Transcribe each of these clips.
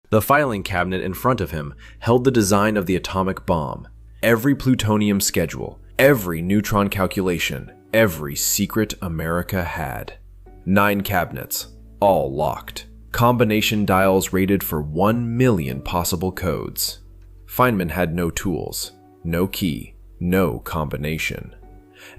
The filing cabinet in front of him held the design of the atomic bomb, every plutonium schedule, every neutron calculation, every secret America had. 9 cabinets, all locked. Combination dials rated for 1 million possible codes. Feynman had no tools, no key, no combination.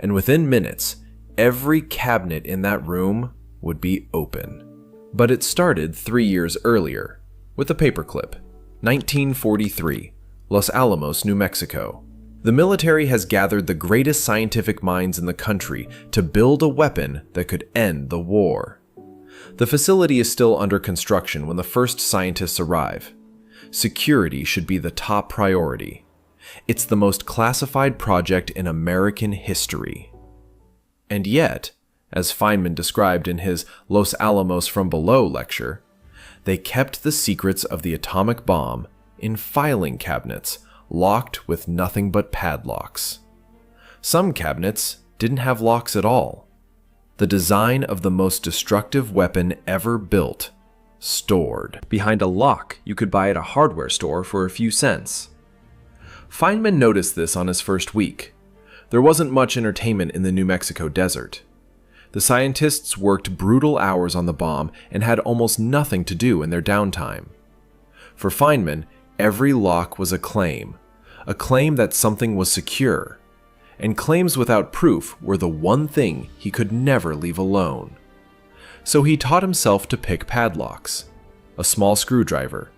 And within minutes, every cabinet in that room would be open. But it started 3 years earlier, with a paperclip. 1943, Los Alamos, New Mexico. The military has gathered the greatest scientific minds in the country to build a weapon that could end the war. The facility is still under construction when the first scientists arrive. Security should be the top priority. It's the most classified project in American history. And yet, as Feynman described in his Los Alamos from Below lecture, they kept the secrets of the atomic bomb in filing cabinets, locked with nothing but padlocks. Some cabinets didn't have locks at all. The design of the most destructive weapon ever built, stored behind a lock you could buy at a hardware store for a few cents. Feynman noticed this on his first week. There wasn't much entertainment in the New Mexico desert. The scientists worked brutal hours on the bomb and had almost nothing to do in their downtime. For Feynman, every lock was a claim that something was secure, and claims without proof were the one thing he could never leave alone. So he taught himself to pick padlocks, a small screwdriver,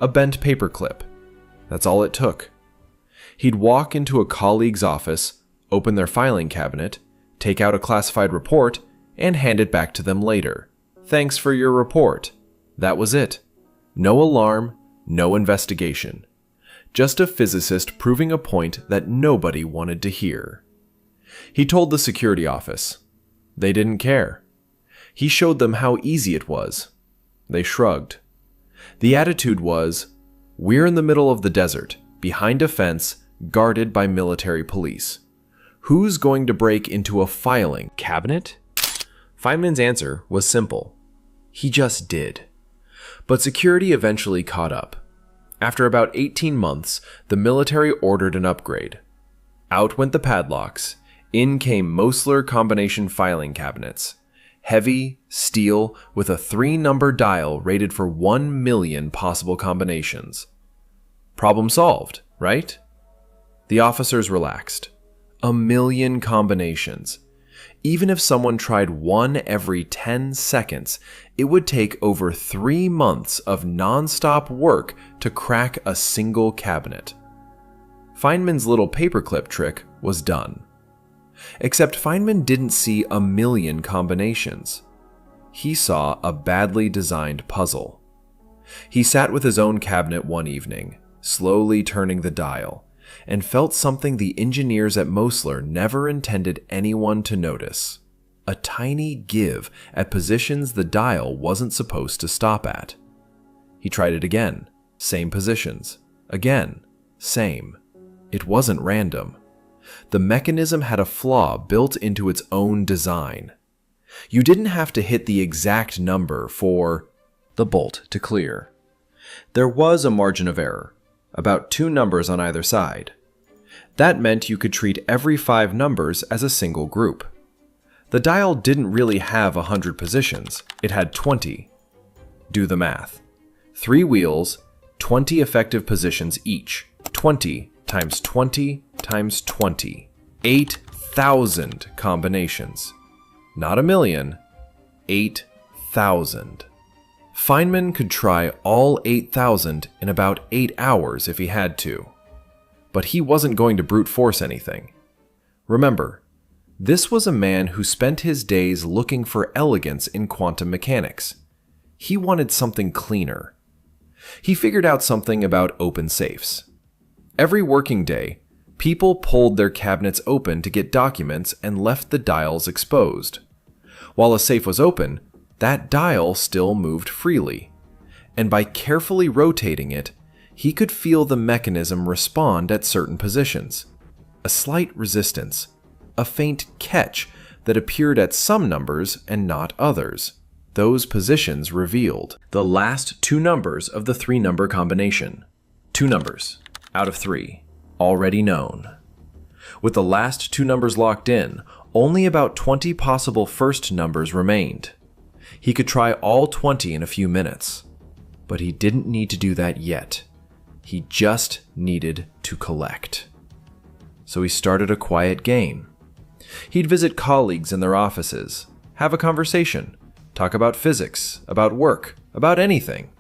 a bent paperclip. That's all it took. He'd walk into a colleague's office, open their filing cabinet, take out a classified report, and hand it back to them later. Thanks for your report. That was it. No alarm, no investigation. Just a physicist proving a point that nobody wanted to hear. He told the security office. They didn't care. He showed them how easy it was. They shrugged. The attitude was, we're in the middle of the desert, behind a fence, guarded by military police. Who's going to break into a filing cabinet? Feynman's answer was simple. He just did. But security eventually caught up. After about 18 months, the military ordered an upgrade. Out went the padlocks. In came Mosler combination filing cabinets. Heavy, steel, with a 3-number dial rated for 1 million possible combinations. Problem solved, right? The officers relaxed. 1 million combinations. Even if someone tried one every 10 seconds, it would take over 3 months of non-stop work to crack a single cabinet. Feynman's little paperclip trick was done. Except Feynman didn't see 1 million combinations. He saw a badly designed puzzle. He sat with his own cabinet one evening, slowly turning the dial, and felt something the engineers at Mosler never intended anyone to notice. A tiny give at positions the dial wasn't supposed to stop at. He tried it again. Same positions. Again. Same. It wasn't random. The mechanism had a flaw built into its own design. You didn't have to hit the exact number for the bolt to clear. There was a margin of error, about 2 numbers on either side. That meant you could treat every 5 numbers as a single group. The dial didn't really have 100 positions, it had 20. Do the math. 3 wheels, 20 effective positions each. 20 times 20 times 20. 8,000 combinations. Not 1 million, 8,000. Feynman could try all 8,000 in about 8 hours if he had to. But he wasn't going to brute force anything. Remember, this was a man who spent his days looking for elegance in quantum mechanics. He wanted something cleaner. He figured out something about open safes. Every working day, people pulled their cabinets open to get documents and left the dials exposed. While a safe was open, that dial still moved freely. And by carefully rotating it, he could feel the mechanism respond at certain positions. A slight resistance, a faint catch that appeared at some numbers and not others. those positions revealed the last two numbers of the three-number combination. Two numbers out of three, already known. With the last two numbers locked in, only about 20 possible first numbers remained. He could try all 20 in a few minutes, but he didn't need to do that yet. He just needed to collect. So he started a quiet game. He'd visit colleagues in their offices, have a conversation, talk about physics, about work, about anything.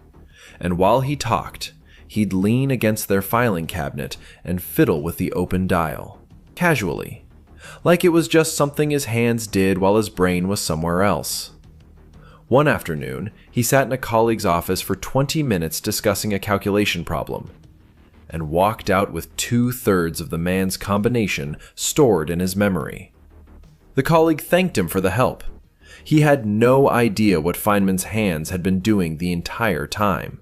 And while he talked, he'd lean against their filing cabinet and fiddle with the open dial, casually, like it was just something his hands did while his brain was somewhere else. One afternoon, he sat in a colleague's office for 20 minutes discussing a calculation problem, and walked out with 2/3 of the man's combination stored in his memory. The colleague thanked him for the help. He had no idea what Feynman's hands had been doing the entire time.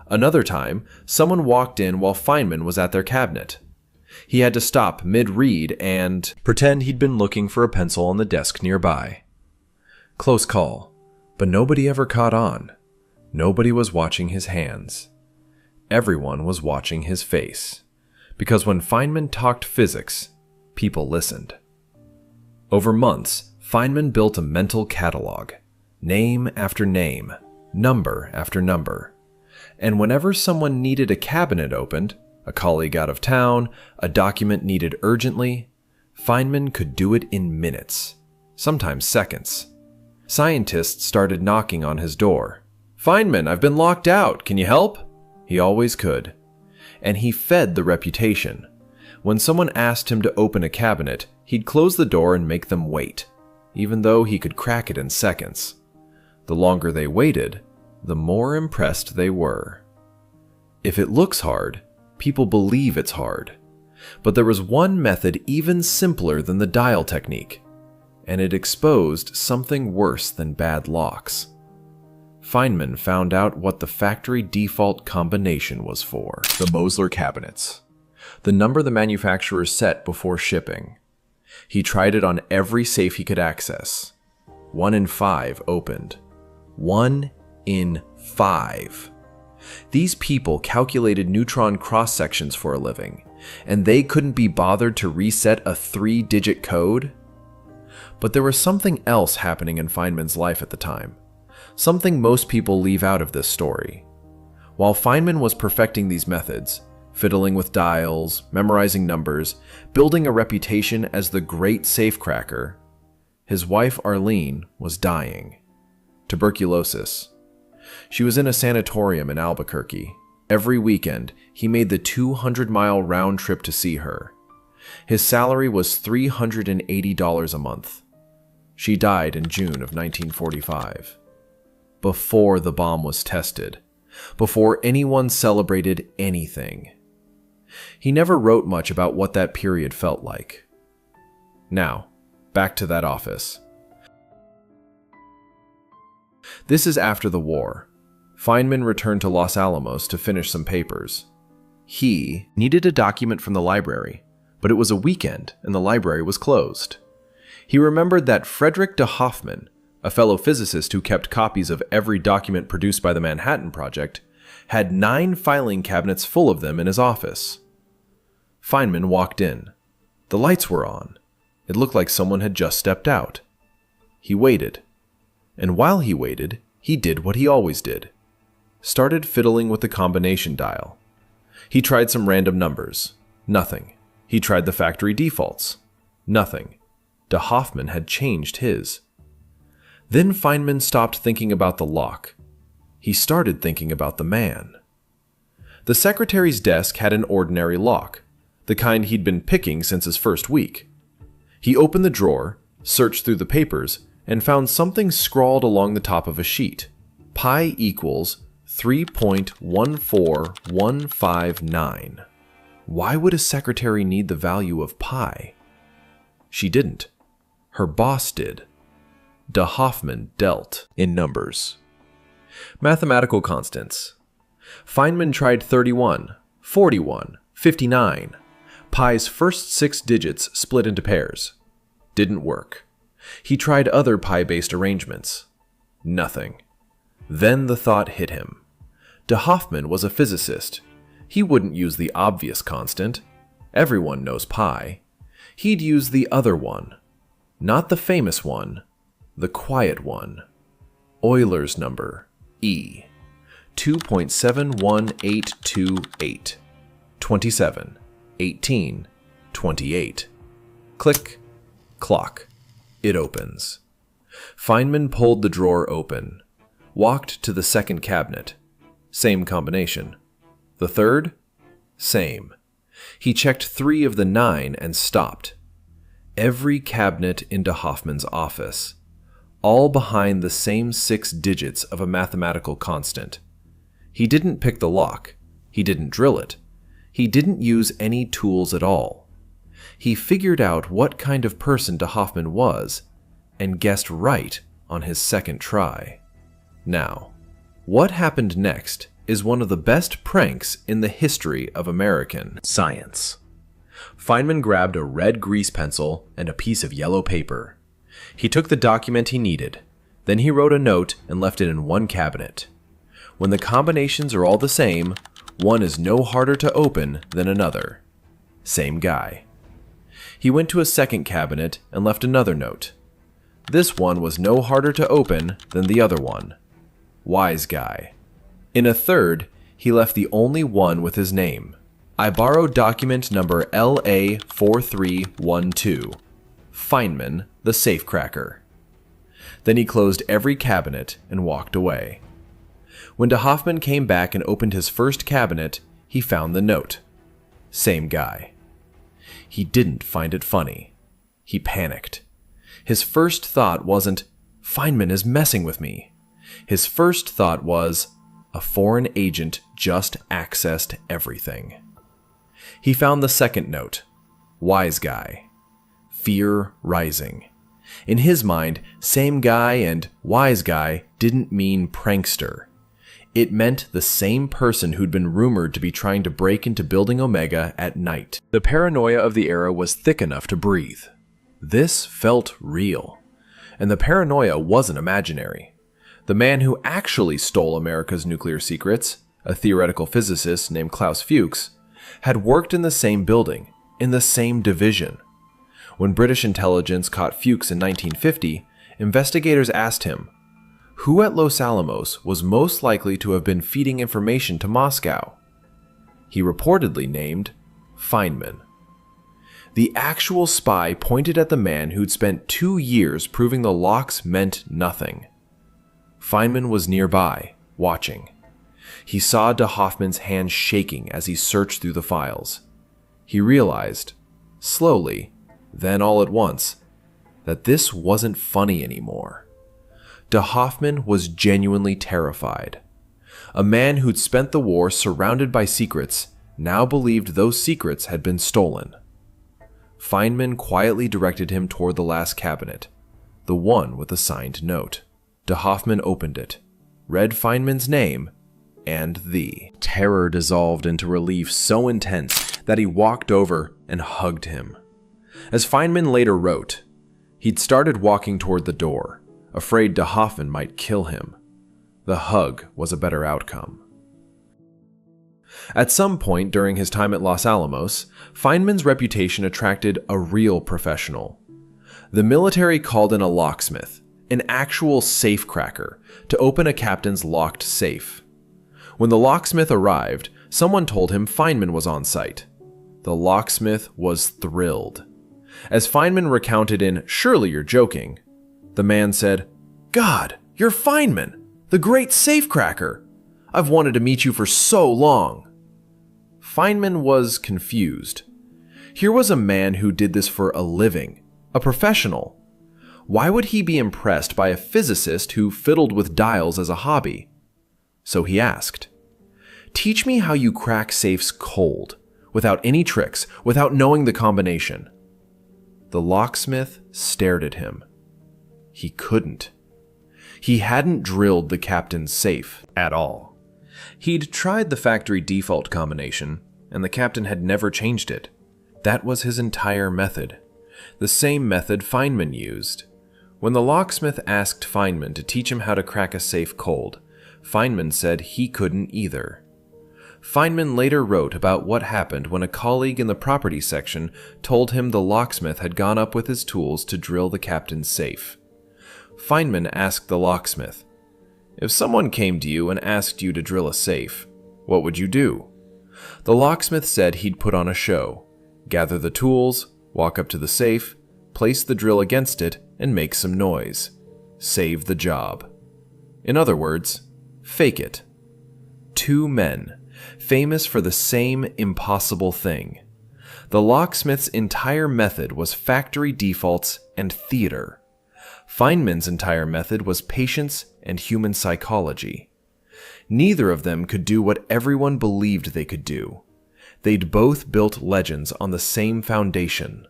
Another time, someone walked in while Feynman was at their cabinet. He had to stop mid-read and pretend he'd been looking for a pencil on the desk nearby. Close call, but nobody ever caught on. Nobody was watching his hands. Everyone was watching his face, because when Feynman talked physics, people listened. Over months, Feynman built a mental catalog, name after name, number after number. And whenever someone needed a cabinet opened, a colleague out of town, a document needed urgently, Feynman could do it in minutes, sometimes seconds. Scientists started knocking on his door. "Feynman, I've been locked out. Can you help?" He always could. And he fed the reputation. When someone asked him to open a cabinet, he'd close the door and make them wait, even though he could crack it in seconds. The longer they waited, the more impressed they were. If it looks hard, people believe it's hard. But there was one method even simpler than the dial technique, and it exposed something worse than bad locks. Feynman found out what the factory default combination was for. The Mosler cabinets. The number the manufacturer set before shipping. He tried it on every safe he could access. 1 in 5 opened. 1 in 5. These people calculated neutron cross-sections for a living, and they couldn't be bothered to reset a 3-digit code? But there was something else happening in Feynman's life at the time. Something most people leave out of this story. While Feynman was perfecting these methods, fiddling with dials, memorizing numbers, building a reputation as the great safecracker, his wife Arlene was dying. Tuberculosis. She was in a sanatorium in Albuquerque. Every weekend, he made the 200-mile round trip to see her. His salary was $380 a month. She died in June of 1945. Before the bomb was tested. Before anyone celebrated anything. He never wrote much about what that period felt like. Now, back to that office. This is after the war. Feynman returned to Los Alamos to finish some papers. He needed a document from the library, but it was a weekend and the library was closed. He remembered that Frederick de Hoffman, a fellow physicist who kept copies of every document produced by the Manhattan Project, had 9 filing cabinets full of them in his office. Feynman walked in. The lights were on. It looked like someone had just stepped out. He waited. And while he waited, he did what he always did. Started fiddling with the combination dial. He tried some random numbers. Nothing. He tried the factory defaults. Nothing. De Hoffman had changed his. Then Feynman stopped thinking about the lock. He started thinking about the man. The secretary's desk had an ordinary lock, the kind he'd been picking since his first week. He opened the drawer, searched through the papers, and found something scrawled along the top of a sheet. Pi equals 3.14159. Why would a secretary need the value of pi? She didn't. Her boss did. De Hoffman dealt in numbers. Mathematical constants. Feynman tried 31, 41, 59. Pi's first 6 digits split into pairs. Didn't work. He tried other pi-based arrangements. Nothing. Then the thought hit him. De Hoffmann was a physicist. He wouldn't use the obvious constant. Everyone knows pi. He'd use the other one. Not the famous one, the quiet one. Euler's number, E. 2.71828. 27, 18, 28. Click, clock. It opens. Feynman pulled the drawer open, walked to the second cabinet. Same combination. The third? Same. He checked 3 of the 9 and stopped. Every cabinet in de Hoffmann's office, all behind the same 6 digits of a mathematical constant. He didn't pick the lock. He didn't drill it. He didn't use any tools at all. He figured out what kind of person de Hoffmann was and guessed right on his second try. Now, what happened next is one of the best pranks in the history of American science. Feynman grabbed a red grease pencil and a piece of yellow paper. He took the document he needed. Then he wrote a note and left it in one cabinet. When the combinations are all the same, one is no harder to open than another. Same guy. He went to a second cabinet and left another note. This one was no harder to open than the other one. Wise guy. In a third, he left the only one with his name. I borrowed document number LA4312. Feynman, the safecracker. Then he closed every cabinet and walked away. When de Hoffmann came back and opened his first cabinet, he found the note. Same guy. He didn't find it funny. He panicked. His first thought wasn't, Feynman is messing with me. His first thought was, a foreign agent just accessed everything. He found the second note. Wise guy. Fear rising. In his mind, same guy and wise guy didn't mean prankster. It meant the same person who'd been rumored to be trying to break into Building Omega at night. The paranoia of the era was thick enough to breathe. This felt real. And the paranoia wasn't imaginary. The man who actually stole America's nuclear secrets, a theoretical physicist named Klaus Fuchs, had worked in the same building, in the same division. When British intelligence caught Fuchs in 1950, investigators asked him, who at Los Alamos was most likely to have been feeding information to Moscow? He reportedly named Feynman. The actual spy pointed at the man who'd spent 2 years proving the locks meant nothing. Feynman was nearby, watching. He saw de Hoffmann's hands shaking as he searched through the files. He realized, slowly, then all at once, that this wasn't funny anymore. De Hoffmann was genuinely terrified. A man who'd spent the war surrounded by secrets now believed those secrets had been stolen. Feynman quietly directed him toward the last cabinet, the one with the signed note. De Hoffmann opened it, read Feynman's name, and the terror dissolved into relief so intense that he walked over and hugged him. As Feynman later wrote, he'd started walking toward the door, afraid de Hoffmann might kill him. The hug was a better outcome. At some point during his time at Los Alamos, Feynman's reputation attracted a real professional. The military called in a locksmith, an actual safecracker, to open a captain's locked safe. When the locksmith arrived, someone told him Feynman was on site. The locksmith was thrilled. As Feynman recounted in Surely You're Joking, the man said, God, you're Feynman, the great safecracker. I've wanted to meet you for so long. Feynman was confused. Here was a man who did this for a living, a professional. Why would he be impressed by a physicist who fiddled with dials as a hobby? So he asked, teach me how you crack safes cold, without any tricks, without knowing the combination. The locksmith stared at him. He couldn't. He hadn't drilled the captain's safe at all. He'd tried the factory default combination, and the captain had never changed it. That was his entire method. The same method Feynman used. When the locksmith asked Feynman to teach him how to crack a safe cold, Feynman said he couldn't either. Feynman later wrote about what happened when a colleague in the property section told him the locksmith had gone up with his tools to drill the captain's safe. Feynman asked the locksmith, "If someone came to you and asked you to drill a safe, what would you do?" The locksmith said he'd put on a show, gather the tools, walk up to the safe, place the drill against it, and make some noise. Save the job. In other words, fake it. Two men, famous for the same impossible thing. The locksmith's entire method was factory defaults and theater. Feynman's entire method was patience and human psychology. Neither of them could do what everyone believed they could do. They'd both built legends on the same foundation,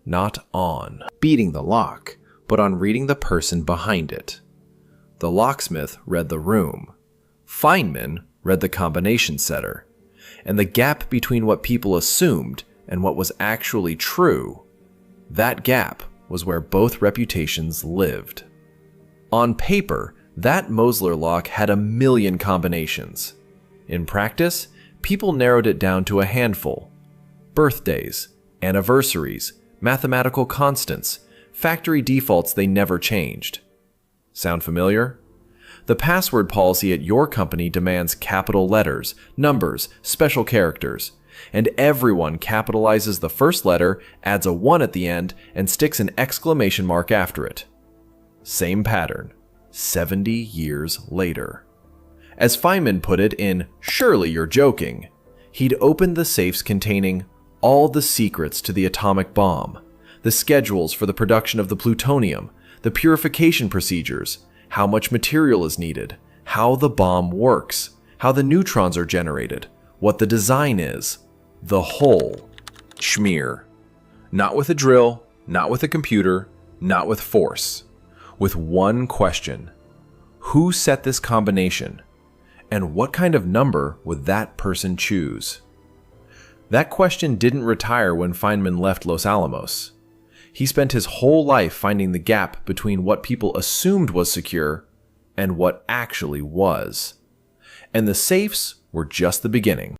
not on beating the lock, but on reading the person behind it. The locksmith read the room. Feynman read the combination setter. And the gap between what people assumed and what was actually true, that gap was where both reputations lived. On paper, that Mosler lock had 1,000,000 combinations. In practice, people narrowed it down to a handful. Birthdays, anniversaries, mathematical constants, factory defaults they never changed. Sound familiar? The password policy at your company demands capital letters, numbers, special characters, and everyone capitalizes the first letter, adds a 1 at the end, and sticks an exclamation mark after it. Same pattern, 70 years later. As Feynman put it in Surely You're Joking, he'd opened the safes containing all the secrets to the atomic bomb, the schedules for the production of the plutonium, the purification procedures, how much material is needed, how the bomb works, how the neutrons are generated, what the design is, the whole schmear. Not with a drill, not with a computer, not with force. With one question: who set this combination? And what kind of number would that person choose? That question didn't retire when Feynman left Los Alamos. He spent his whole life finding the gap between what people assumed was secure and what actually was. And the safes were just the beginning.